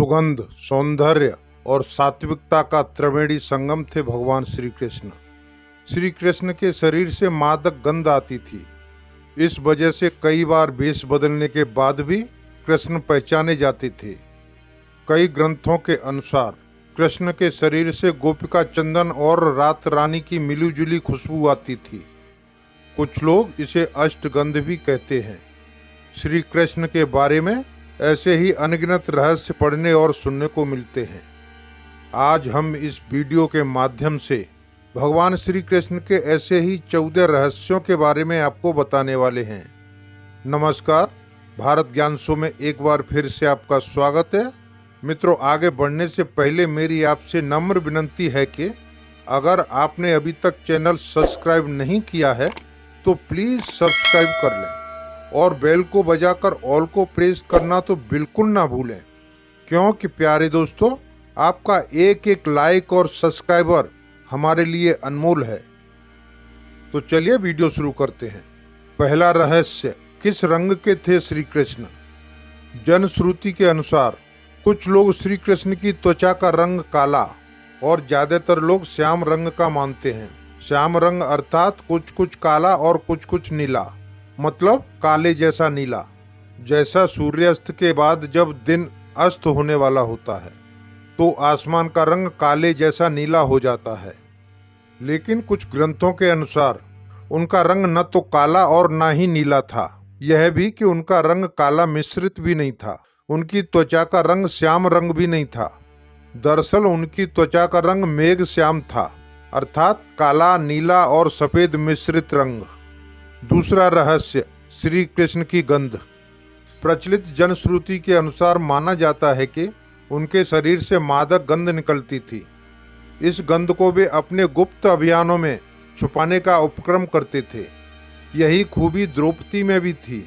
सुगंध, सौंदर्य और सात्विकता का त्रिवेणी संगम थे भगवान श्री कृष्ण। श्री कृष्ण के शरीर से मादक गंध आती थी। इस वजह से कई बार वेश बदलने के बाद भी कृष्ण पहचाने जाते थे। कई ग्रंथों के अनुसार कृष्ण के शरीर से गोपिका चंदन और रात रानी की मिलीजुली खुशबू आती थी। कुछ लोग इसे अष्टगंध भी कहते हैं। श्री कृष्ण के बारे में ऐसे ही अनगिनत रहस्य पढ़ने और सुनने को मिलते हैं। आज हम इस वीडियो के माध्यम से भगवान श्री कृष्ण के ऐसे ही 14 रहस्यों के बारे में आपको बताने वाले हैं। नमस्कार, भारत ज्ञान शो में एक बार फिर से आपका स्वागत है। मित्रों, आगे बढ़ने से पहले मेरी आपसे नम्र विनती है कि अगर आपने अभी तक चैनल सब्सक्राइब नहीं किया है तो प्लीज़ सब्सक्राइब कर लें और बेल को बजाकर ऑल को प्रेस करना तो बिल्कुल ना भूलें, क्योंकि प्यारे दोस्तों, आपका एक एक लाइक और सब्सक्राइबर हमारे लिए अनमोल है। तो चलिए वीडियो शुरू करते हैं। पहला रहस्य, किस रंग के थे श्री कृष्ण? जनश्रुति के अनुसार कुछ लोग श्री कृष्ण की त्वचा का रंग काला और ज्यादातर लोग श्याम रंग का मानते हैं। श्याम रंग अर्थात कुछ कुछ काला और कुछ कुछ नीला, मतलब काले जैसा नीला, जैसा सूर्यास्त के बाद जब दिन अस्त होने वाला होता है तो आसमान का रंग काले जैसा नीला हो जाता है। लेकिन कुछ ग्रंथों के अनुसार उनका रंग न तो काला और न ही नीला था, यह भी कि उनका रंग काला मिश्रित भी नहीं था। उनकी त्वचा का रंग श्याम रंग भी नहीं था। दरअसल उनकी त्वचा का रंग मेघ श्याम था, अर्थात काला, नीला और सफेद मिश्रित रंग। दूसरा रहस्य, श्री कृष्ण की गंध। प्रचलित जनश्रुति के अनुसार माना जाता है कि उनके शरीर से मादक गंध निकलती थी। इस गंध को वे अपने गुप्त अभियानों में छुपाने का उपक्रम करते थे। यही खूबी द्रौपदी में भी थी।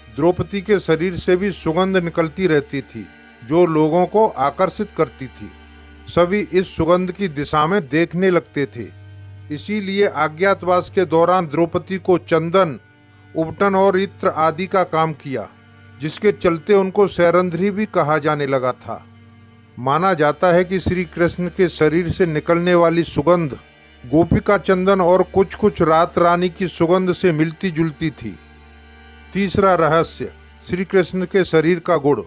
द्रौपदी के शरीर से भी सुगंध निकलती रहती थी जो लोगों को आकर्षित करती थी। सभी इस सुगंध की दिशा में देखने लगते थे। इसीलिए अज्ञातवास के दौरान द्रौपदी को चंदन, उपटन और इत्र आदि का काम किया, जिसके चलते उनको सैरंध्री भी कहा जाने लगा था। माना जाता है कि श्री कृष्ण के शरीर से निकलने वाली सुगंध गोपिका चंदन और कुछ कुछ रात रानी की सुगंध से मिलती जुलती थी। तीसरा रहस्य, श्री कृष्ण के शरीर का गुण।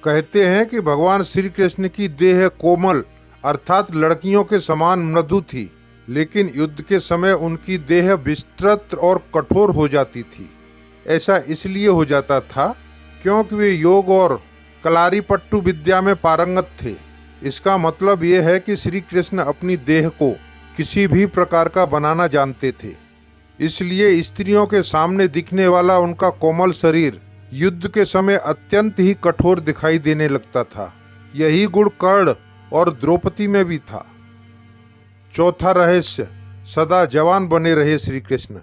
कहते हैं कि भगवान श्री कृष्ण की देह कोमल अर्थात लड़कियों के समान मृदु थी, लेकिन युद्ध के समय उनकी देह विस्तृत और कठोर हो जाती थी। ऐसा इसलिए हो जाता था क्योंकि वे योग और कलारीपट्टू विद्या में पारंगत थे। इसका मतलब ये है कि श्री कृष्ण अपनी देह को किसी भी प्रकार का बनाना जानते थे। इसलिए स्त्रियों के सामने दिखने वाला उनका कोमल शरीर युद्ध के समय अत्यंत ही कठोर दिखाई देने लगता था। यही गुण कर्ण और द्रौपदी में भी था। चौथा रहस्य, सदा जवान बने रहे श्री कृष्ण।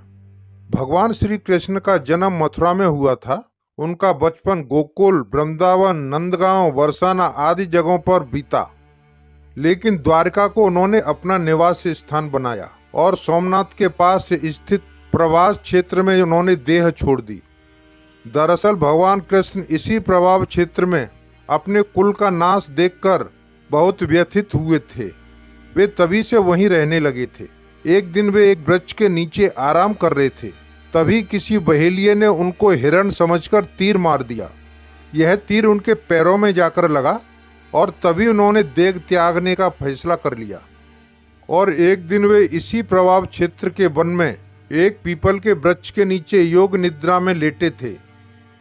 भगवान श्री कृष्ण का जन्म मथुरा में हुआ था। उनका बचपन गोकुल, वृंदावन, नंदगांव, बरसाना आदि जगहों पर बीता, लेकिन द्वारका को उन्होंने अपना निवास स्थान बनाया और सोमनाथ के पास स्थित प्रवास क्षेत्र में उन्होंने देह छोड़ दी। दरअसल भगवान कृष्ण इसी प्रभाव क्षेत्र में अपने कुल का नाश देखकर बहुत व्यथित हुए थे। वे तभी से वहीं रहने लगे थे। एक दिन वे एक वृक्ष के नीचे आराम कर रहे थे, तभी किसी बहेलिये ने उनको हिरण समझकर तीर मार दिया। यह तीर उनके पैरों में जाकर लगा और तभी उन्होंने देह त्यागने का फैसला कर लिया। और एक दिन वे इसी प्रभाव क्षेत्र के वन में एक पीपल के वृक्ष के नीचे योग निद्रा में लेटे थे।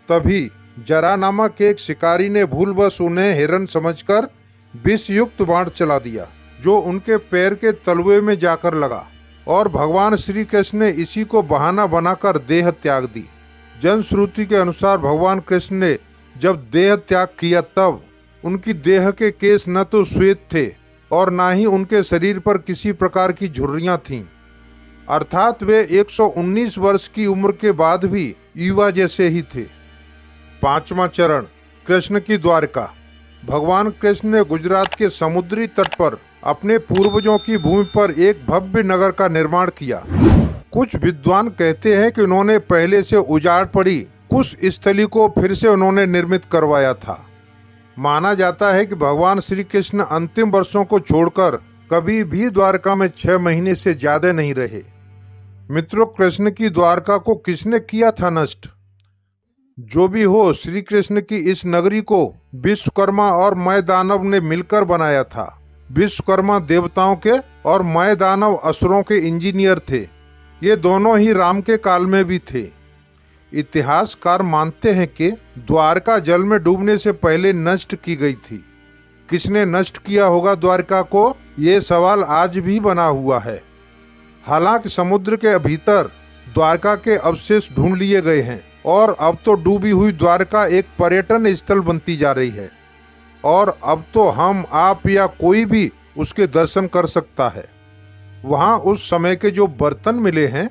तभी जरा नामक एक शिकारी ने भूलवश उन्हें हिरण समझकर विष युक्त बाण चला दिया, जो उनके पैर के तलवे में जाकर लगा और भगवान श्री कृष्ण ने इसी को बहाना बनाकर देह त्याग दी। जनश्रुति के अनुसार भगवान कृष्ण ने जब देह त्याग किया तब उनकी देह के केस न तो श्वेत थे और न ही उनके शरीर पर किसी प्रकार की झुर्रियां थीं, अर्थात वे 119 वर्ष की उम्र के बाद भी युवा जैसे ही थे। पांचवा चरण, कृष्ण की द्वारका। भगवान कृष्ण ने गुजरात के समुद्री तट पर अपने पूर्वजों की भूमि पर एक भव्य नगर का निर्माण किया। कुछ विद्वान कहते हैं कि उन्होंने पहले से उजाड़ पड़ी कुश स्थली को फिर से उन्होंने निर्मित करवाया था। माना जाता है कि भगवान श्री कृष्ण अंतिम वर्षों को छोड़कर कभी भी द्वारका में 6 महीने से ज्यादा नहीं रहे। मित्रों, कृष्ण की द्वारका को किसने किया था नष्ट? जो भी हो, श्री कृष्ण की इस नगरी को विश्वकर्मा और मय दानव ने मिलकर बनाया था। विश्वकर्मा देवताओं के और मय दानव असुरों के इंजीनियर थे। ये दोनों ही राम के काल में भी थे। इतिहासकार मानते हैं कि द्वारका जल में डूबने से पहले नष्ट की गई थी। किसने नष्ट किया होगा द्वारका को, ये सवाल आज भी बना हुआ है। हालांकि समुद्र के भीतर द्वारका के अवशेष ढूंढ लिए गए हैं और अब तो डूबी हुई द्वारका एक पर्यटन स्थल बनती जा रही है और अब तो हम, आप या कोई भी उसके दर्शन कर सकता है। वहाँ उस समय के जो बर्तन मिले हैं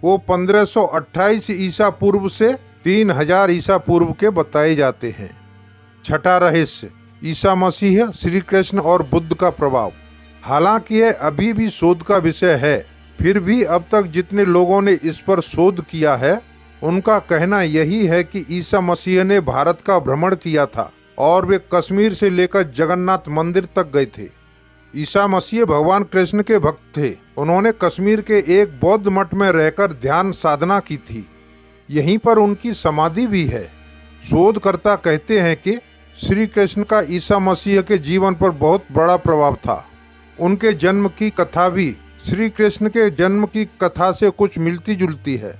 वो 1528 ईसा पूर्व से 3000 ईसा पूर्व के बताए जाते हैं। छठा रहस्य, ईसा मसीह, श्री कृष्ण और बुद्ध का प्रभाव। हालांकि यह अभी भी शोध का विषय है, फिर भी अब तक जितने लोगों ने इस पर शोध किया है उनका कहना यही है कि ईसा मसीह ने भारत का भ्रमण किया था और वे कश्मीर से लेकर जगन्नाथ मंदिर तक गए थे। ईसा मसीह भगवान कृष्ण के भक्त थे। उन्होंने कश्मीर के एक बौद्ध मठ में रहकर ध्यान साधना की थी। यहीं पर उनकी समाधि भी है। शोधकर्ता कहते हैं कि श्री कृष्ण का ईसा मसीह के जीवन पर बहुत बड़ा प्रभाव था। उनके जन्म की कथा भी श्री कृष्ण के जन्म की कथा से कुछ मिलती जुलती है।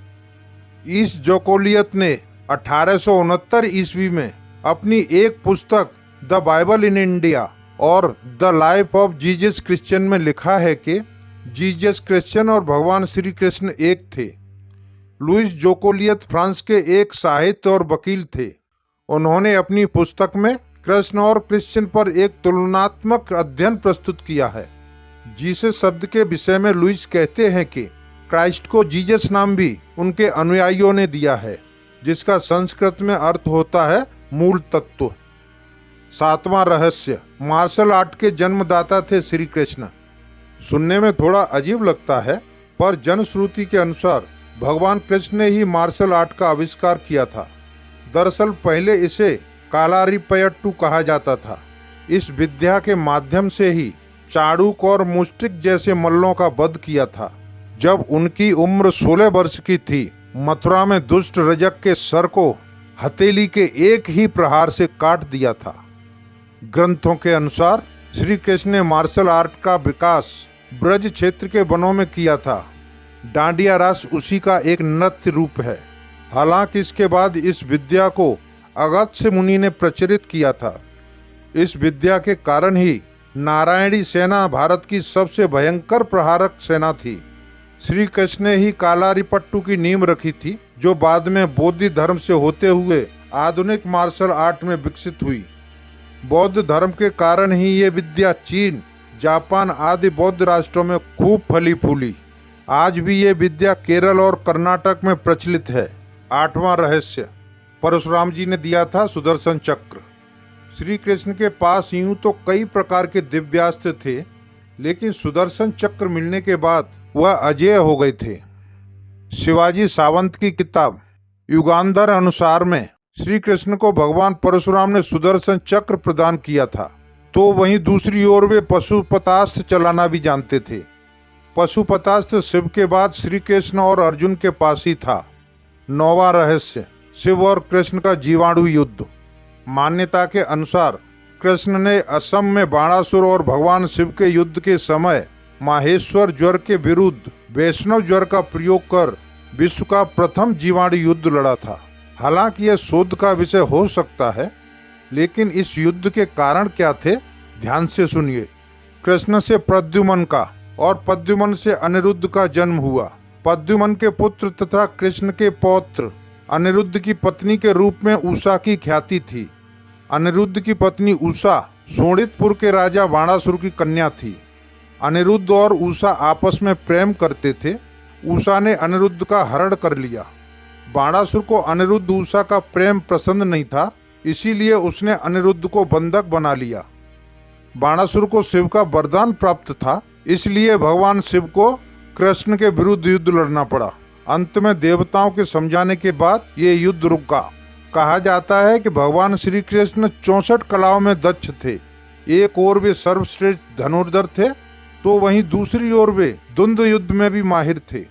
इस जोकोलियत ने 1869 ईस्वी में अपनी एक पुस्तक द बाइबल इन इंडिया और the life of Jesus Christian में लिखा है कि जीसस क्रिश्चियन और भगवान श्री कृष्ण एक थे। लुइस जोकोलियत फ्रांस के एक साहित्य और वकील थे। उन्होंने अपनी पुस्तक में कृष्ण और क्रिश्चियन पर एक तुलनात्मक अध्ययन प्रस्तुत किया है। जीसस शब्द के विषय में लुइस कहते हैं कि क्राइस्ट को जीसस नाम भी उनके अनुयायियों ने दिया है, जिसका संस्कृत में अर्थ होता है मूल तत्व। सातवां रहस्य, मार्शल आर्ट के जन्मदाता थे श्री कृष्ण। सुनने में थोड़ा अजीब लगता है, पर जनश्रुति के अनुसार भगवान कृष्ण ने ही मार्शल आर्ट का आविष्कार किया था। दरअसल पहले इसे कालारिपयट्टू कहा जाता था। इस विद्या के माध्यम से ही चाड़ूक और मुष्टिक जैसे मल्लों का वध किया था। जब उनकी उम्र 16 वर्ष की थी, मथुरा में दुष्ट रजक के सर को हथेली के एक ही प्रहार से काट दिया था। ग्रंथों के अनुसार श्री कृष्ण ने मार्शल आर्ट का विकास ब्रज क्षेत्र के वनों में किया था। डांडिया रास उसी का एक नृत्य रूप है। हालांकि इसके बाद इस विद्या को अगस्त्य मुनि ने प्रचलित किया था। इस विद्या के कारण ही नारायणी सेना भारत की सबसे भयंकर प्रहारक सेना थी। श्री कृष्ण ने ही कालारिपट्टू की नींव रखी थी, जो बाद में बौद्ध धर्म से होते हुए आधुनिक मार्शल आर्ट में विकसित हुई। बौद्ध धर्म के कारण ही ये विद्या चीन, जापान आदि बौद्ध राष्ट्रों में खूब फली फूली। आज भी ये विद्या केरल और कर्नाटक में प्रचलित है। आठवां रहस्य, परशुराम जी ने दिया था सुदर्शन चक्र। श्री कृष्ण के पास यूं तो कई प्रकार के दिव्यास्त्र थे, लेकिन सुदर्शन चक्र मिलने के बाद वह अजेय हो गए थे। शिवाजी सावंत की किताब युगांधर अनुसार में श्री कृष्ण को भगवान परशुराम ने सुदर्शन चक्र प्रदान किया था, तो वहीं दूसरी ओर वे पशुपतास्त्र चलाना भी जानते थे। पशुपतास्त्र शिव के बाद श्री कृष्ण और अर्जुन के पास ही था। नौवां रहस्य, शिव और कृष्ण का जीवाणु युद्ध। मान्यता के अनुसार कृष्ण ने असम में बाणासुर और भगवान शिव के युद्ध के समय माहेश्वर ज्वर के विरुद्ध वैष्णव ज्वर का प्रयोग कर विश्व का प्रथम जीवाणु युद्ध लड़ा था। हालांकि यह शोध का विषय हो सकता है, लेकिन इस युद्ध के कारण क्या थे, ध्यान से सुनिए। कृष्ण से प्रद्युम्न का और प्रद्युम्न से अनिरुद्ध का जन्म हुआ। प्रद्युम्न के पुत्र तथा कृष्ण के पौत्र अनिरुद्ध की पत्नी के रूप में उषा की ख्याति थी। अनिरुद्ध की पत्नी उषा शोणितपुर के राजा बाणासुर की कन्या थी। अनिरुद्ध और उषा आपस में प्रेम करते थे। उषा ने अनिरुद्ध का हरण कर लिया। बाणासुर को अनिरुद्ध उषा का प्रेम पसंद नहीं था, इसीलिए उसने अनिरुद्ध को बंधक बना लिया। बाणासुर को शिव का वरदान प्राप्त था, इसलिए भगवान शिव को कृष्ण के विरुद्ध युद्ध लड़ना पड़ा। अंत में देवताओं के समझाने के बाद ये युद्ध रुका। कहा जाता है कि भगवान श्री कृष्ण 64 कलाओं में दक्ष थे। एक ओर वे सर्वश्रेष्ठ धनुर्धर थे तो वहीं दूसरी ओर वे द्वंद्व युद्ध में भी माहिर थे।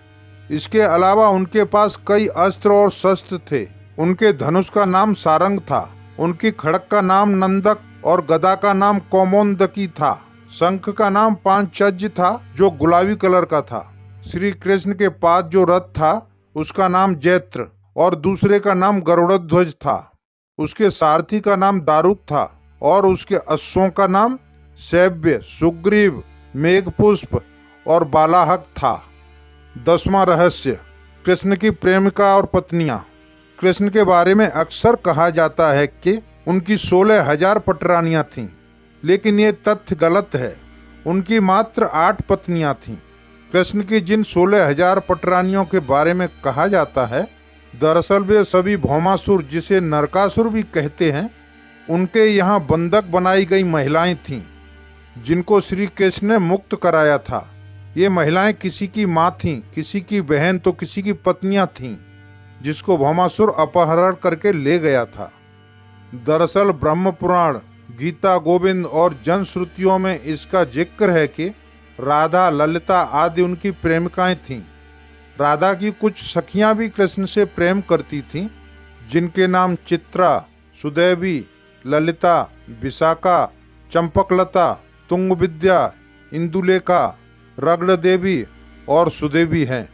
इसके अलावा उनके पास कई अस्त्र और शस्त्र थे। उनके धनुष का नाम सारंग था, उनकी खड़ग का नाम नंदक और गदा का नाम कौमोदकी था। शंख का नाम पांचजन्य था जो गुलाबी कलर का था। श्री कृष्ण के पास जो रथ था उसका नाम जैत्र और दूसरे का नाम गरुड़ध्वज था। उसके सारथी का नाम दारुक था और उसके अश्वों का नाम शैव्य, सुग्रीव, मेघपुष्प और बालाहक था। 10वां रहस्य, कृष्ण की प्रेमिका और पत्नियां। कृष्ण के बारे में अक्सर कहा जाता है कि उनकी 16,000 पटरानियां थीं, लेकिन ये तथ्य गलत है। उनकी मात्र 8 पत्नियां थीं। कृष्ण की जिन 16,000 पटरानियों के बारे में कहा जाता है, दरअसल वे सभी भौमासुर, जिसे नरकासुर भी कहते हैं, उनके यहाँ बंधक बनाई गई महिलाएं थीं, जिनको श्री कृष्ण ने मुक्त कराया था। ये महिलाएं किसी की माँ थीं, किसी की बहन तो किसी की पत्नियां थीं, जिसको भौमासुर अपहरण करके ले गया था। दरअसल ब्रह्म पुराण, गीता गोविंद और जनश्रुतियों में इसका जिक्र है कि राधा, ललिता आदि उनकी प्रेमिकाएं थीं। राधा की कुछ सखियां भी कृष्ण से प्रेम करती थीं, जिनके नाम चित्रा, सुदेवी, ललिता, विशाखा, चंपकलता, तुंगविद्या, इंदुलेखा, रगड़ देवी और सुदेवी हैं।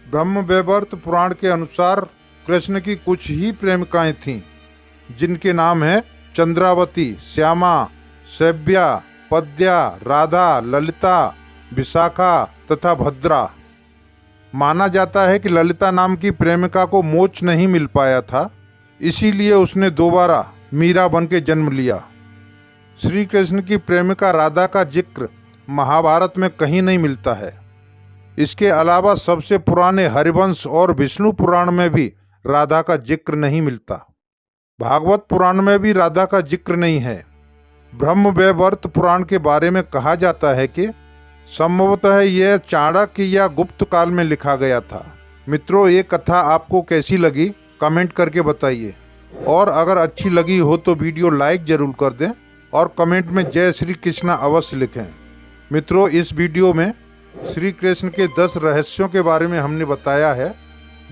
ब्रह्म वैवर्त पुराण के अनुसार कृष्ण की कुछ ही प्रेमिकाएं थीं, जिनके नाम हैं चंद्रावती, श्यामा, शैव्या, पद्या, राधा, ललिता, विशाखा तथा भद्रा। माना जाता है कि ललिता नाम की प्रेमिका को मोक्ष नहीं मिल पाया था, इसीलिए उसने दोबारा मीरा बन के जन्म लिया। श्री कृष्ण की प्रेमिका राधा का जिक्र महाभारत में कहीं नहीं मिलता है। इसके अलावा सबसे पुराने हरिवंश और विष्णु पुराण में भी राधा का जिक्र नहीं मिलता। भागवत पुराण में भी राधा का जिक्र नहीं है। ब्रह्म वैवर्त पुराण के बारे में कहा जाता है कि संभवतः यह चाणक्य या गुप्त काल में लिखा गया था। मित्रों, ये कथा आपको कैसी लगी कमेंट करके बताइए, और अगर अच्छी लगी हो तो वीडियो लाइक जरूर कर दें और कमेंट में जय श्री कृष्ण अवश्य लिखें। मित्रों, इस वीडियो में श्री कृष्ण के 10 रहस्यों के बारे में हमने बताया है।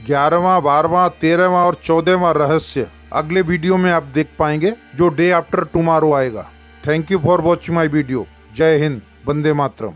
11वां, 12वां, 13वां और 14वां रहस्य अगले वीडियो में आप देख पाएंगे, जो डे आफ्टर टुमारो आएगा। Thank you for watching my video. जय हिंद, वंदे मातरम।